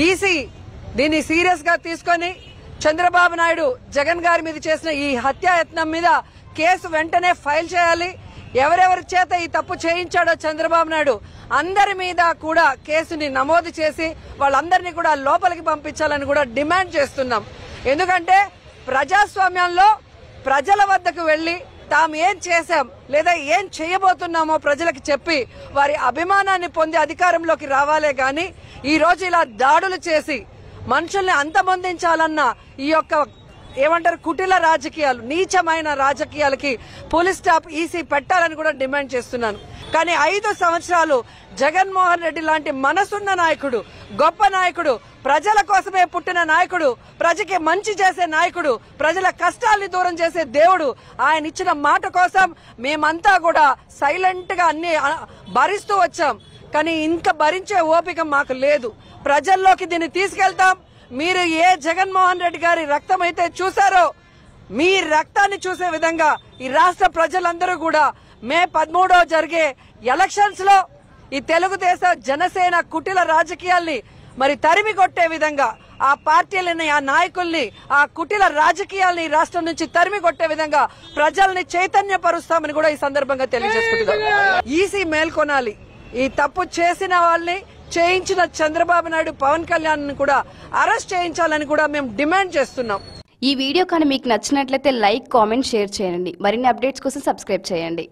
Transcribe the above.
EC దీన్ని serious గా తీసుకొని చంద్రబాబు నాయుడు జగన్ గారి మీద చేసిన ఈ హత్యాయత్నం మీద కేసు వెంటనే ఫైల్ చేయాలి. ఎవరెవరి చేత ఈ తప్పు చేయించాడో చంద్రబాబు నాయుడు అందరి మీద కూడా కేసుని నమోదు చేసి వాళ్ళందరినీ కూడా లోపలికి పంపించాలని కూడా డిమాండ్ చేస్తున్నాం. ఎందుకంటే ప్రజాస్వామ్యంలో ప్రజల వద్దకు వెళ్లి తాము ఏం చేశాం లేదా ఏం చేయబోతున్నామో ప్రజలకు చెప్పి వారి అభిమానాన్ని పొంది అధికారంలోకి రావాలే గాని ఈ రోజు ఇలా దాడులు చేసి మనుషుల్ని అంతమొందించాలన్న ఈ యొక్క ఏమంటారు కుటిల రాజకీయాలు, నీచమైన రాజకీయాలకి పోలీస్ స్టాప్ ఈసీ పెట్టాలని కూడా డిమాండ్ చేస్తున్నాను. కానీ 5 సంవత్సరాలు జగన్మోహన్ రెడ్డి లాంటి మనసున్న నాయకుడు, గొప్ప నాయకుడు, ప్రజల కోసమే పుట్టిన నాయకుడు, ప్రజకి మంచి చేసే నాయకుడు, ప్రజల కష్టాల్ని దూరం చేసే దేవుడు, ఆయన ఇచ్చిన మాట కోసం మేమంతా కూడా సైలెంట్ గా అన్ని భరిస్తూ వచ్చాం. కానీ ఇంకా భరించే ఓపిక మాకు లేదు. ప్రజల్లోకి దీన్ని తీసుకెళ్తాం. మీరు ఏ జగన్మోహన్ రెడ్డి గారి రక్తం అయితే చూసారో మీ రక్తాన్ని చూసే విధంగా ఈ రాష్ట్ర ప్రజలందరూ కూడా మే 13వ జరిగే ఎలక్షన్స్ లో ఈ తెలుగుదేశం జనసేన కుటిల రాజకీయాల్ని మరి తరిమి కొట్టే విధంగా ఆ పార్టీలని, ఆ నాయకుల్ని, ఆ కుటిల రాజకీయాల్ని రాష్ట్రం నుంచి తరిమి కొట్టే విధంగా ప్రజల్ని చైతన్యపరుస్తామని కూడా ఈ సందర్భంగా తెలియజేసుకుంటున్నాం. ఈసీ మేల్కొనాలి. ఈ తప్పు చేసిన వాళ్ళని, చేయించిన చంద్రబాబు నాయుడు, పవన్ కళ్యాణ్ కూడా అరెస్ట్ చేయించాలని కూడా మేము డిమాండ్ చేస్తున్నాం. ఈ వీడియో కానీ మీకు నచ్చినట్లయితే లైక్, కామెంట్, షేర్ చేయండి. మరిన్ని అప్డేట్స్ కోసం సబ్స్క్రైబ్ చేయండి.